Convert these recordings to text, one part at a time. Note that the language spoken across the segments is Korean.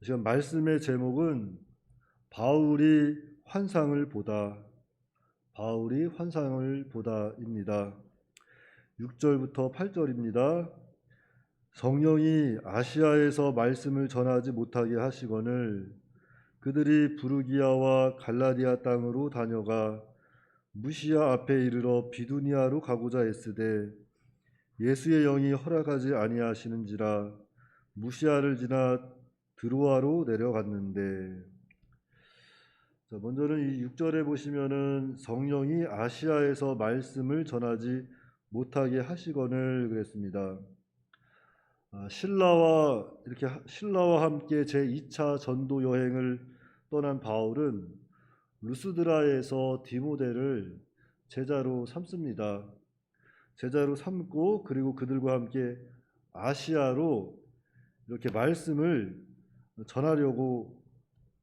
지금 말씀의 제목은 바울이 환상을 보다, 바울이 환상을 보다입니다. 6절부터 8절입니다. 성령이 아시아에서 말씀을 전하지 못하게 하시거늘 그들이 부르기아와 갈라디아 땅으로 다녀가 무시아 앞에 이르러 비두니아로 가고자 했으되 예수의 영이 허락하지 아니하시는지라 무시아를 지나 드로아로 내려갔는데. 자, 먼저는 이 6절에 보시면은 성령이 아시아에서 말씀을 전하지 못하게 하시거늘 그랬습니다. 신라와 함께 제2차 전도 여행을 떠난 바울은 루스드라에서 디모데를 제자로 삼습니다. 제자로 삼고 그리고 그들과 함께 아시아로 이렇게 말씀을 전하려고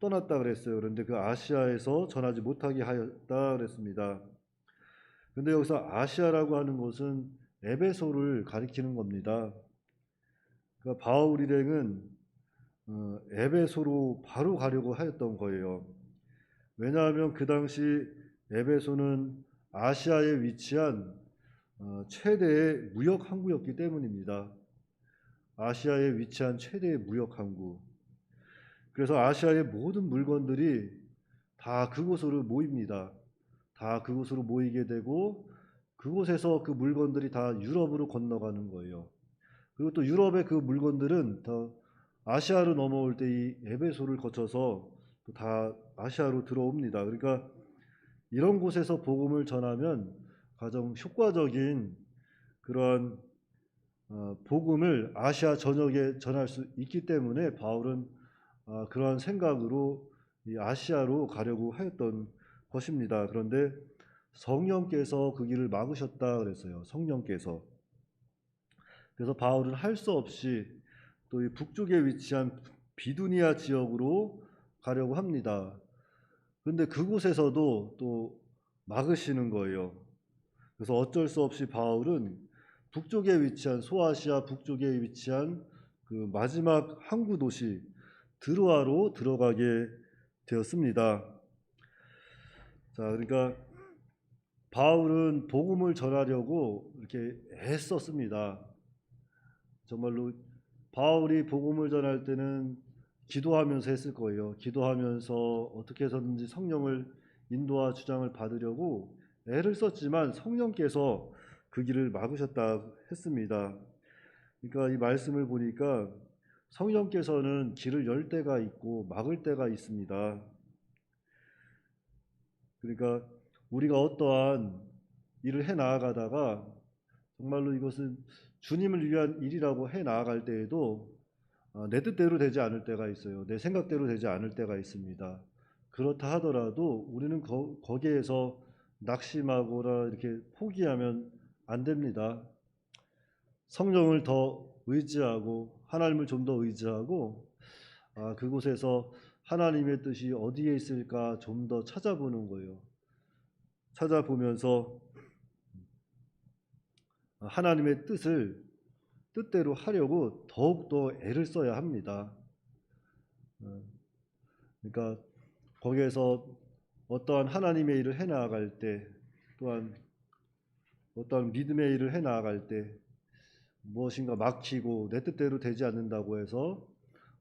떠났다 그랬어요. 그런데 그 아시아에서 전하지 못하게 하였다 그랬습니다. 그런데 여기서 아시아라고 하는 것은 에베소를 가리키는 겁니다. 그러니까 바울 일행은 에베소로 바로 가려고 하였던 거예요. 왜냐하면 그 당시 에베소는 아시아에 위치한 최대의 무역 항구였기 때문입니다. 아시아에 위치한 최대의 무역 항구. 그래서 아시아의 모든 물건들이 다 그곳으로 모입니다. 다 그곳으로 모이게 되고 그곳에서 그 물건들이 다 유럽으로 건너가는 거예요. 그리고 또 유럽의 그 물건들은 더 아시아로 넘어올 때 이 에베소를 거쳐서 또 다 아시아로 들어옵니다. 그러니까 이런 곳에서 복음을 전하면 가장 효과적인 그러한 복음을 아시아 전역에 전할 수 있기 때문에 바울은 그러한 생각으로 이 아시아로 가려고 하였던 것입니다. 그런데 성령께서 그 길을 막으셨다 그랬어요. 성령께서. 그래서 바울은 할 수 없이 또 이 북쪽에 위치한 비두니아 지역으로 가려고 합니다. 그런데 그곳에서도 또 막으시는 거예요. 그래서 어쩔 수 없이 바울은 북쪽에 위치한 소아시아 북쪽에 위치한 그 마지막 항구 도시 드로아로 들어가게 되었습니다. 자, 그러니까 바울은 복음을 전하려고 이렇게 애썼습니다. 정말로 바울이 복음을 전할 때는 기도하면서 했을 거예요. 기도하면서 어떻게 해서든지 성령을 인도와 주장을 받으려고 애를 썼지만 성령께서 그 길을 막으셨다 했습니다. 그러니까 이 말씀을 보니까 성령께서는 길을 열 때가 있고 막을 때가 있습니다. 그러니까 우리가 어떠한 일을 해 나아가다가 정말로 이것은 주님을 위한 일이라고 해 나아갈 때에도 내 뜻대로 되지 않을 때가 있어요. 내 생각대로 되지 않을 때가 있습니다. 그렇다 하더라도 우리는 거기에서 낙심하거나 이렇게 포기하면 안 됩니다. 성령을 더 의지하고 하나님을 좀 더 의지하고 그곳에서 하나님의 뜻이 어디에 있을까 좀 더 찾아보는 거예요. 찾아보면서 하나님의 뜻대로 하려고 더욱더 애를 써야 합니다. 그러니까 거기에서 어떠한 하나님의 일을 해 나아갈 때 또한 어떠한 믿음의 일을 해 나아갈 때 무엇인가 막히고 내 뜻대로 되지 않는다고 해서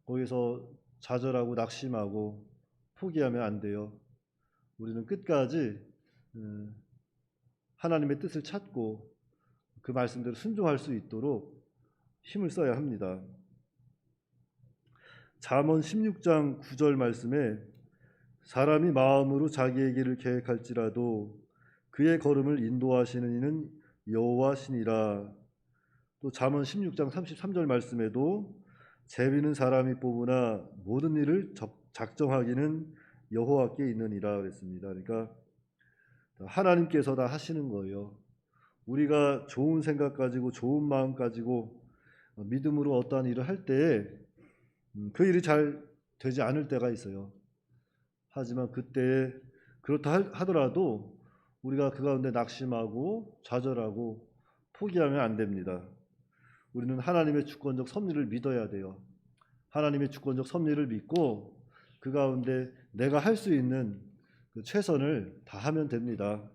거기서 좌절하고 낙심하고 포기하면 안 돼요. 우리는 끝까지 하나님의 뜻을 찾고 그 말씀대로 순종할 수 있도록 힘을 써야 합니다. 잠언 16장 9절 말씀에 사람이 마음으로 자기의 길을 계획할지라도 그의 걸음을 인도하시는 이는 여호와시니라. 또 잠언 16장 33절 말씀에도 제비는 사람이 뽑으나 모든 일을 작정하기는 여호와께 있느니라 그랬습니다. 그러니까 하나님께서 다 하시는 거예요. 우리가 좋은 생각 가지고 좋은 마음 가지고 믿음으로 어떠한 일을 할 때에 그 일이 잘 되지 않을 때가 있어요. 하지만 그때 그렇다 하더라도 우리가 그 가운데 낙심하고 좌절하고 포기하면 안 됩니다. 우리는 하나님의 주권적 섭리를 믿어야 돼요. 하나님의 주권적 섭리를 믿고 그 가운데 내가 할 수 있는 그 최선을 다하면 됩니다.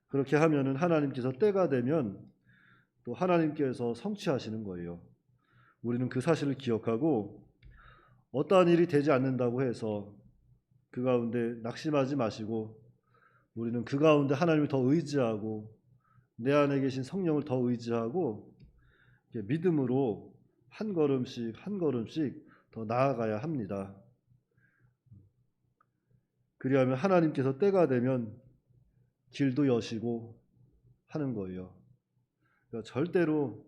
그렇게 하면은 하나님께서 때가 되면 또 하나님께서 성취하시는 거예요. 우리는 그 사실을 기억하고 어떠한 일이 되지 않는다고 해서 그 가운데 낙심하지 마시고 우리는 그 가운데 하나님을 더 의지하고 내 안에 계신 성령을 더 의지하고 믿음으로 한 걸음씩 한 걸음씩 더 나아가야 합니다. 그리하면 하나님께서 때가 되면 길도 여시고 하는 거예요. 그러니까 절대로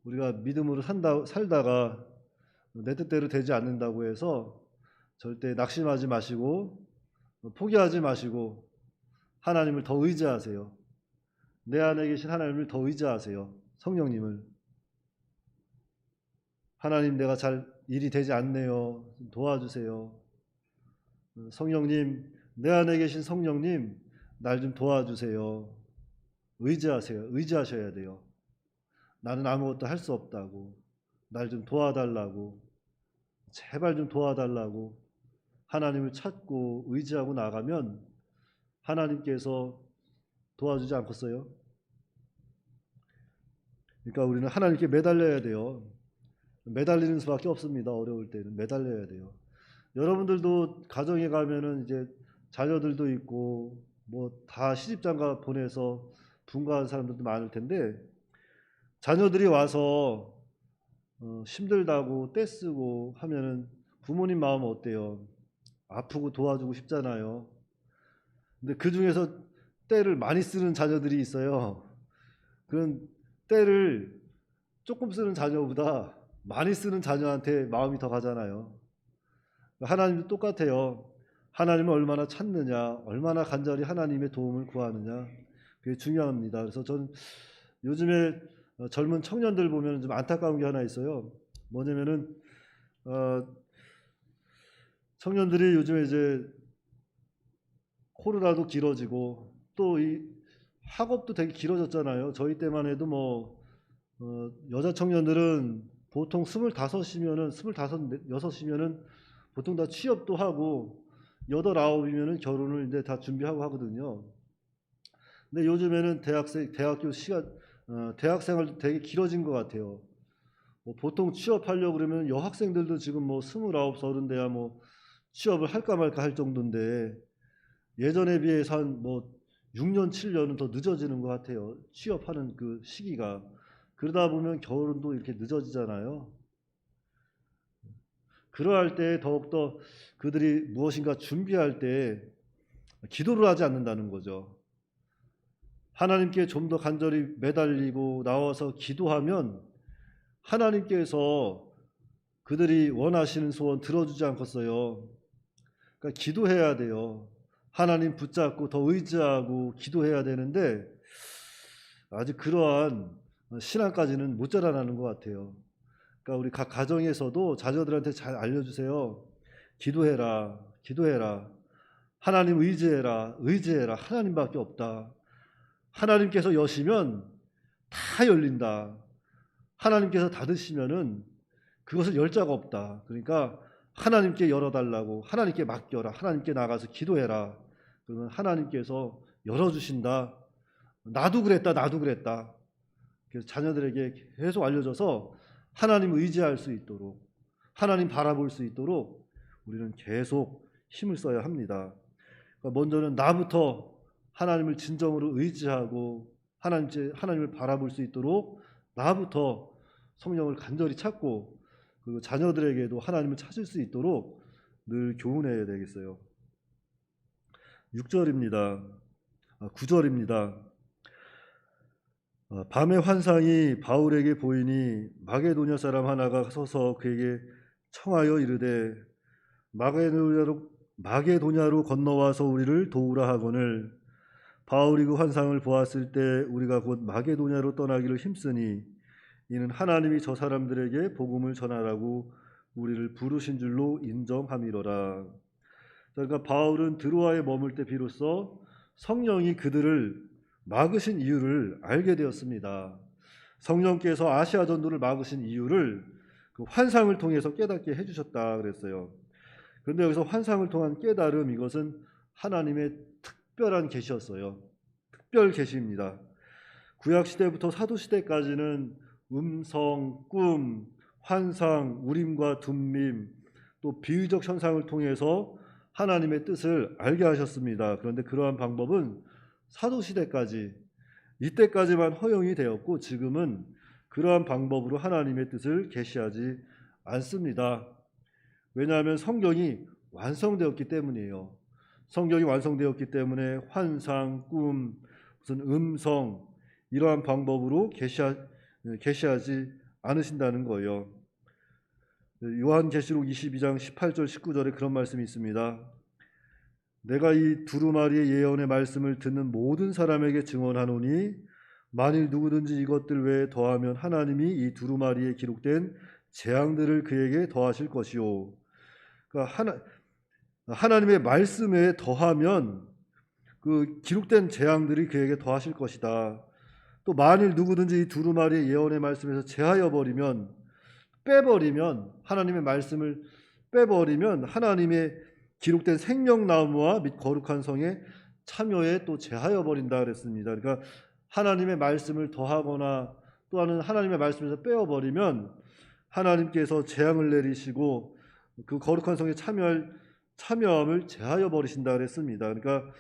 우리가 믿음으로 살다가 내 뜻대로 되지 않는다고 해서 절대 낙심하지 마시고 포기하지 마시고 하나님을 더 의지하세요. 내 안에 계신 하나님을 더 의지하세요. 성령님을. 하나님, 내가 잘 일이 되지 않네요. 도와주세요. 성령님, 내 안에 계신 성령님, 날 좀 도와주세요. 의지하세요. 의지하셔야 돼요. 나는 아무것도 할 수 없다고. 날 좀 도와달라고. 제발 좀 도와달라고. 하나님을 찾고 의지하고 나가면 하나님께서 도와주지 않겠어요? 그러니까 우리는 하나님께 매달려야 돼요. 매달리는 수밖에 없습니다. 어려울 때는 매달려야 돼요. 여러분들도 가정에 가면은 이제 자녀들도 있고 뭐 다 시집장가 보내서 분가한 사람들도 많을 텐데 자녀들이 와서 힘들다고 떼쓰고 하면은 부모님 마음은 어때요? 아프고 도와주고 싶잖아요. 근데 그 중에서 떼를 많이 쓰는 자녀들이 있어요. 그런 떼를 조금 쓰는 자녀보다 많이 쓰는 자녀한테 마음이 더 가잖아요. 하나님도 똑같아요. 하나님을 얼마나 찾느냐, 얼마나 간절히 하나님의 도움을 구하느냐, 그게 중요합니다. 그래서 저는 요즘에 젊은 청년들 보면 좀 안타까운 게 하나 있어요. 뭐냐면은 청년들이 요즘에 이제 코로나도 길어지고 또 이 학업도 되게 길어졌잖아요. 저희 때만 해도 뭐 여자 청년들은 보통 25이면은 26이면은 보통 다 취업도 하고 8, 9이면은 결혼을 이제 다 준비하고 하거든요. 근데 요즘에는 대학생활도 되게 길어진 것 같아요. 뭐 보통 취업하려고 그러면 여학생들도 지금 뭐 29, 30 돼야 뭐 취업을 할까 말까 할 정도인데 예전에 비해서 한 뭐 6년, 7년은 더 늦어지는 것 같아요. 취업하는 그 시기가. 그러다 보면 결혼도 이렇게 늦어지잖아요. 그러할 때 더욱더 그들이 무엇인가 준비할 때 기도를 하지 않는다는 거죠. 하나님께 좀 더 간절히 매달리고 나와서 기도하면 하나님께서 그들이 원하시는 소원 들어주지 않겠어요. 그러니까 기도해야 돼요. 하나님 붙잡고 더 의지하고 기도해야 되는데 아직 그러한 신앙까지는 못 자라나는 것 같아요. 그러니까 우리 각 가정에서도 자녀들한테 잘 알려주세요. 기도해라, 기도해라. 하나님 의지해라, 의지해라. 하나님밖에 없다. 하나님께서 여시면 다 열린다. 하나님께서 닫으시면은 그것을 열 자가 없다. 그러니까 하나님께 열어달라고, 하나님께 맡겨라, 하나님께 나가서 기도해라. 그러면 하나님께서 열어주신다. 나도 그랬다, 나도 그랬다. 그래서 자녀들에게 계속 알려줘서 하나님 의지할 수 있도록, 하나님 바라볼 수 있도록 우리는 계속 힘을 써야 합니다. 그러니까 먼저는 나부터 하나님을 진정으로 의지하고 하나님을 바라볼 수 있도록 나부터 성령을 간절히 찾고 그리고 자녀들에게도 하나님을 찾을 수 있도록 늘 교훈해야 되겠어요. 6절입니다. 9절입니다. 밤의 환상이 바울에게 보이니 마게도냐 사람 하나가 서서 그에게 청하여 이르되 마게도냐로 건너와서 우리를 도우라 하거늘 바울이 그 환상을 보았을 때 우리가 곧 마게도냐로 떠나기를 힘쓰니 이는 하나님이 저 사람들에게 복음을 전하라고 우리를 부르신 줄로 인정함이로라. 그러니까 바울은 드로아에 머물 때 비로소 성령이 그들을 막으신 이유를 알게 되었습니다. 성령께서 아시아 전도를 막으신 이유를 그 환상을 통해서 깨닫게 해주셨다 그랬어요. 그런데 여기서 환상을 통한 깨달음, 이것은 하나님의 특별한 계시였어요. 특별 계시입니다. 구약 시대부터 사도 시대까지는 음성, 꿈, 환상, 우림과 둠밈, 또 비유적 현상을 통해서 하나님의 뜻을 알게 하셨습니다. 그런데 그러한 방법은 사도 시대까지, 이때까지만 허용이 되었고, 지금은 그러한 방법으로 하나님의 뜻을 계시하지 않습니다. 왜냐하면 성경이 완성되었기 때문이에요. 성경이 완성되었기 때문에 환상, 꿈, 무슨 음성, 이러한 방법으로 계시하지 않으신다는 거예요. 요한계시록 22장 18절 19절에 그런 말씀이 있습니다. 내가 이 두루마리의 예언의 말씀을 듣는 모든 사람에게 증언하노니 만일 누구든지 이것들 외에 더하면 하나님이 이 두루마리에 기록된 재앙들을 그에게 더하실 것이요. 그러니까 하나님의 말씀에 더하면 그 기록된 재앙들이 그에게 더하실 것이다. 또 만일 누구든지 이 두루마리의 예언의 말씀에서 제하여 버리면, 빼버리면, 하나님의 말씀을 빼버리면 하나님의 기록된 생명나무와 및 거룩한 성에 참여에 또 제하여 버린다 그랬습니다. 그러니까 하나님의 말씀을 더하거나 또는 하나님의 말씀에서 빼어버리면 하나님께서 재앙을 내리시고 그 거룩한 성에 참여함을 제하여 버리신다 그랬습니다. 그러니까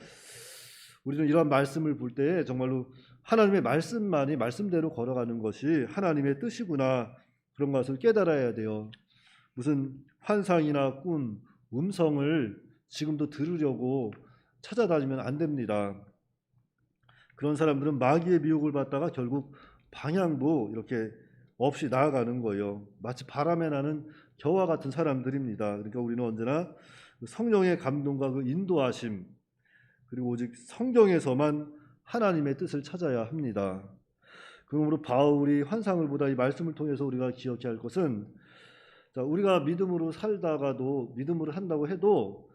우리는 이러한 말씀을 볼 때 정말로 하나님의 말씀만이 말씀대로 걸어가는 것이 하나님의 뜻이구나, 그런 것을 깨달아야 돼요. 무슨 환상이나 꿈, 음성을 지금도 들으려고 찾아다니면 안 됩니다. 그런 사람들은 마귀의 미혹을 받다가 결국 방향도 이렇게 없이 나아가는 거예요. 마치 바람에 나는 겨와 같은 사람들입니다. 그러니까 우리는 언제나 성령의 감동과 그 인도하심, 그리고 오직 성경에서만 하나님의 뜻을 찾아야 합니다. 그러므로 바울이 환상을 보다 이 말씀을 통해서 우리가 기억해야 할 것은, 우리가 믿음으로 살다가도, 믿음으로 한다고 해도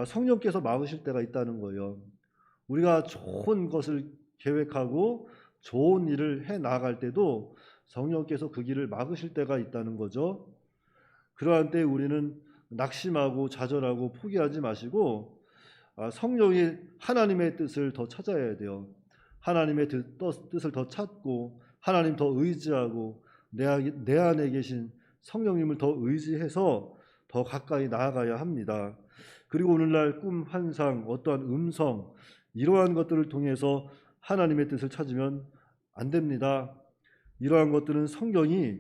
성령께서 막으실 때가 있다는 거예요. 우리가 좋은 것을 계획하고 좋은 일을 해 나갈 때도 성령께서 그 길을 막으실 때가 있다는 거죠. 그러한 때 우리는 낙심하고 좌절하고 포기하지 마시고 성령이 하나님의 뜻을 더 찾아야 돼요. 하나님의 뜻을 더 찾고 하나님 더 의지하고 내 안에 계신 성령님을 더 의지해서 더 가까이 나아가야 합니다. 그리고 오늘날 꿈, 환상, 어떠한 음성, 이러한 것들을 통해서 하나님의 뜻을 찾으면 안 됩니다. 이러한 것들은 성경이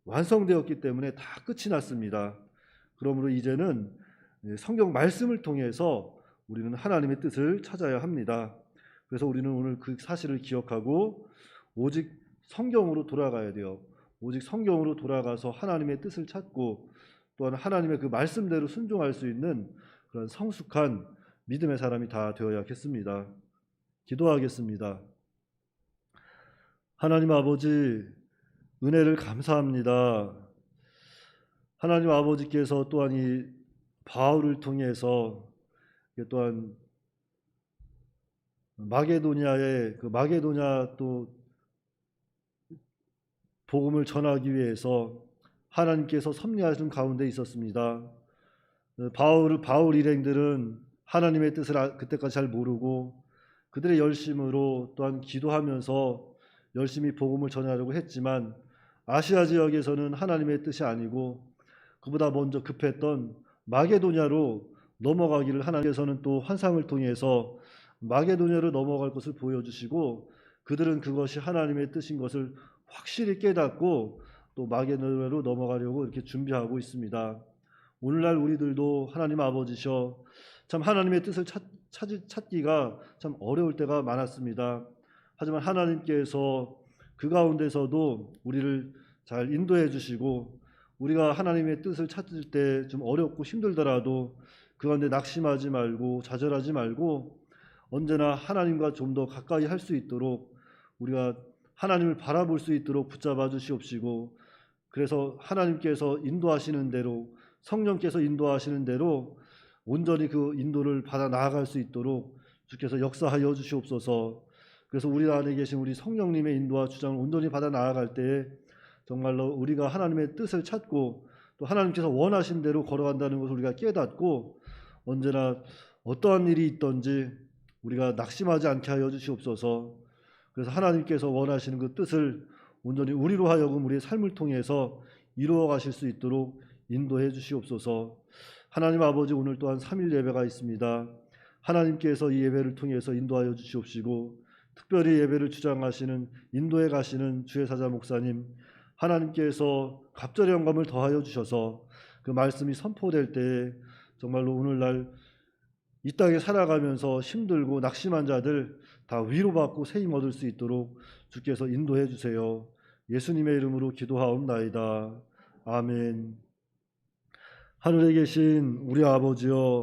완성되었기 때문에 다 끝이 났습니다. 그러므로 이제는 성경 말씀을 통해서 우리는 하나님의 뜻을 찾아야 합니다. 그래서 우리는 오늘 그 사실을 기억하고 오직 성경으로 돌아가야 돼요. 오직 성경으로 돌아가서 하나님의 뜻을 찾고 또한 하나님의 그 말씀대로 순종할 수 있는 그런 성숙한 믿음의 사람이 다 되어야겠습니다. 기도하겠습니다. 하나님 아버지, 은혜를 감사합니다. 하나님 아버지께서 또한 이 바울을 통해서 또한 마게도냐 또 복음을 전하기 위해서 하나님께서 섭리하신 가운데 있었습니다. 바울 일행들은 하나님의 뜻을 그때까지 잘 모르고 그들의 열심으로 또한 기도하면서 열심히 복음을 전하려고 했지만 아시아 지역에서는 하나님의 뜻이 아니고 그보다 먼저 급했던 마게도냐로 넘어가기를 하나님께서는 또 환상을 통해서 마게도냐로 넘어갈 것을 보여주시고 그들은 그것이 하나님의 뜻인 것을 확실히 깨닫고 또 마게도냐로 넘어가려고 이렇게 준비하고 있습니다. 오늘날 우리들도 하나님 아버지셔 참 하나님의 뜻을 찾기가 참 어려울 때가 많았습니다. 하지만 하나님께서 그 가운데서도 우리를 잘 인도해 주시고 우리가 하나님의 뜻을 찾을 때 좀 어렵고 힘들더라도 그 가운데 낙심하지 말고 좌절하지 말고 언제나 하나님과 좀 더 가까이 할 수 있도록 우리가 하나님을 바라볼 수 있도록 붙잡아 주시옵시고 그래서 하나님께서 인도하시는 대로 성령께서 인도하시는 대로 온전히 그 인도를 받아 나아갈 수 있도록 주께서 역사하여 주시옵소서. 그래서 우리 안에 계신 우리 성령님의 인도와 주장을 온전히 받아 나아갈 때에 정말로 우리가 하나님의 뜻을 찾고 또 하나님께서 원하신 대로 걸어간다는 것을 우리가 깨닫고 언제나 어떠한 일이 있든지 우리가 낙심하지 않게 하여 주시옵소서. 그래서 하나님께서 원하시는 그 뜻을 온전히 우리로 하여금 우리의 삶을 통해서 이루어 가실 수 있도록 인도해 주시옵소서. 하나님 아버지, 오늘 또한 3일 예배가 있습니다. 하나님께서 이 예배를 통해서 인도하여 주시옵시고 특별히 예배를 주장하시는 인도에 가시는 주의 사자 목사님, 하나님께서 갑절의 영감을 더하여 주셔서 그 말씀이 선포될 때에 정말로 오늘날 이 땅에 살아가면서 힘들고 낙심한 자들 다 위로받고 새 힘 얻을 수 있도록 주께서 인도해 주세요. 예수님의 이름으로 기도하옵나이다. 아멘. 하늘에 계신 우리 아버지여,